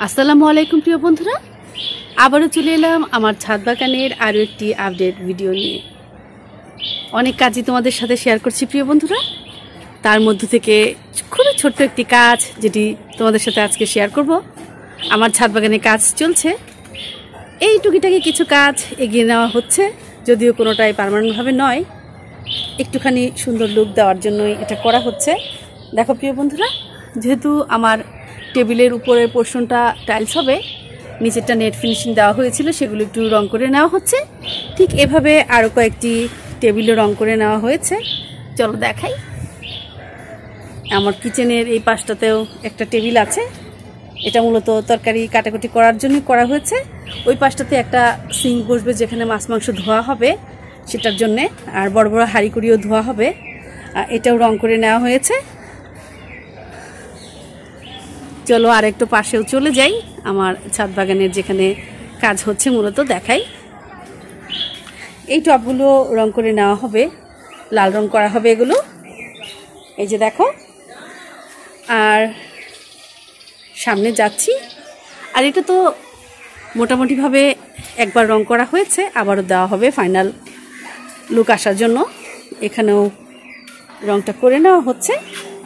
আসসালামু আলাইকুম প্রিয় বন্ধুরা, আবারও চলে এলাম আমার ছাদ বাগানের আরও একটি আপডেট ভিডিও নিয়ে। অনেক কাজই তোমাদের সাথে শেয়ার করছি প্রিয় বন্ধুরা, তার মধ্য থেকে খুবই ছোট্ট একটি কাজ যেটি তোমাদের সাথে আজকে শেয়ার করব। আমার ছাদ বাগানে কাজ চলছে, এই টুকিটাকি কিছু কাজ এগিয়ে নেওয়া হচ্ছে, যদিও কোনোটাই পার্মানেন্টভাবে নয়, একটুখানি সুন্দর লুক দেওয়ার জন্যই এটা করা হচ্ছে। দেখো প্রিয় বন্ধুরা, যেহেতু আমার টেবিলের উপরের পোর্শনটা টাইলস হবে, নিচেরটা নেট ফিনিশিং দেওয়া হয়েছিল, সেগুলো একটু রং করে নেওয়া হচ্ছে। ঠিক এভাবে আরও কয়েকটি টেবিলও রং করে নেওয়া হয়েছে। চলো দেখাই। আমার কিচেনের এই পাশটাতেও একটা টেবিল আছে, এটা মূলত তরকারি কাটাকুটি করার জন্য করা হয়েছে। ওই পাশটাতে একটা সিঙ্ক বসবে যেখানে মাছ মাংস ধোয়া হবে সেটার জন্যে, আর বড় বড় হাঁড়িকুড়িও ধোয়া হবে, এটাও রং করে নেওয়া হয়েছে। চলো আর একটু পাশেও চলে যাই, আমার ছাদ বাগানের যেখানে কাজ হচ্ছে মূলত দেখাই। এই টবগুলো রং করে নেওয়া হবে, লাল রং করা হবে এগুলো, এই যে দেখো। আর সামনে যাচ্ছি, আর এটা তো মোটামুটিভাবে একবার রং করা হয়েছে, আবারও দেওয়া হবে ফাইনাল লুক আসার জন্য। এখানেও রংটা করে নেওয়া হচ্ছে,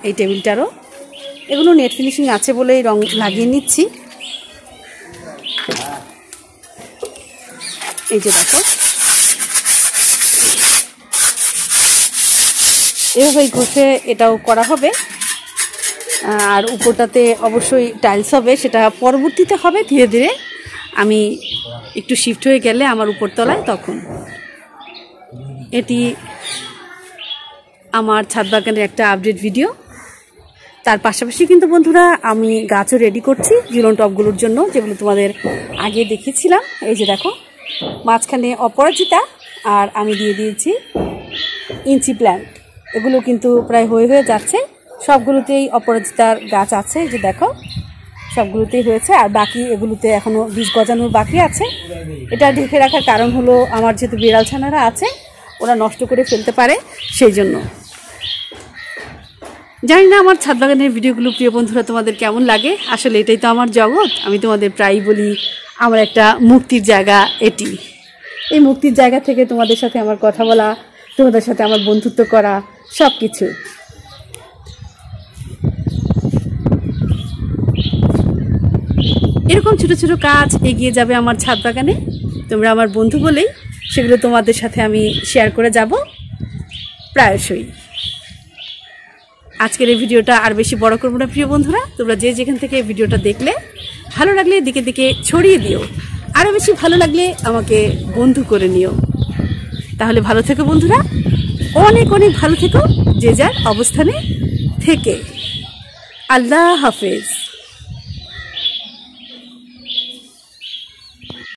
এই টেবিলটারও। এগুলো নেট ফিনিশিং আছে বলেই রং লাগিয়ে নিচ্ছি। এই যে দেখো, এভাবেই ঘষে এটাও করা হবে। আর উপরটাতে অবশ্যই টাইলস হবে, সেটা পরবর্তীতে হবে ধীরে ধীরে। আমি একটু শিফট হয়ে গেলে আমার উপরতলায়, তখন। এটি আমার ছাদ বাগানের একটা আপডেট ভিডিও। তার পাশাপাশি কিন্তু বন্ধুরা আমি গাছও রেডি করছি ঝুলন টবগুলোর জন্য, যেগুলো তোমাদের আগে দেখিয়েছিলাম। এই যে দেখো, মাঝখানে অপরাজিতা আর আমি দিয়ে দিয়েছি ইঞ্চি প্ল্যান্ট। এগুলো কিন্তু প্রায় হয়ে যাচ্ছে, সবগুলোতেই অপরাজিতার গাছ আছে। এই যে দেখো, সবগুলোতেই হয়েছে, আর বাকি এগুলোতে এখনও বীজ গজানোর বাকি আছে। এটা ঢেকে রাখার কারণ হলো আমার যেহেতু বিড়াল ছানারা আছে, ওরা নষ্ট করে ফেলতে পারে, সেই জন্য। জানি না আমার ছাদ বাগানের ভিডিওগুলো প্রিয় বন্ধুরা তোমাদের কেমন লাগে। আসলে এটাই তো আমার জগৎ। আমি তোমাদের প্রায়ই বলি আমার একটা মুক্তির জায়গা এটি। এই মুক্তির জায়গা থেকে তোমাদের সাথে আমার কথা বলা, তোমাদের সাথে আমার বন্ধুত্ব করা, সব কিছু। এরকম ছোট ছোট কাজ এগিয়ে যাবে আমার ছাদ বাগানে। তোমরা আমার বন্ধু বলেই সেগুলো তোমাদের সাথে আমি শেয়ার করে যাব প্রায়শই। আজকের এই ভিডিওটা আর বেশি বড় করবো না প্রিয় বন্ধুরা। তোমরা যে যেখান থেকে এই ভিডিওটা দেখলে, ভালো লাগলে দিকে দিকে ছড়িয়ে দিও, আরও বেশি ভালো লাগলে আমাকে বন্ধু করে নিও। তাহলে ভালো থেকো বন্ধুরা, অনেক অনেক ভালো থেকো যে যার অবস্থানে থেকে। আল্লাহ হাফেজ।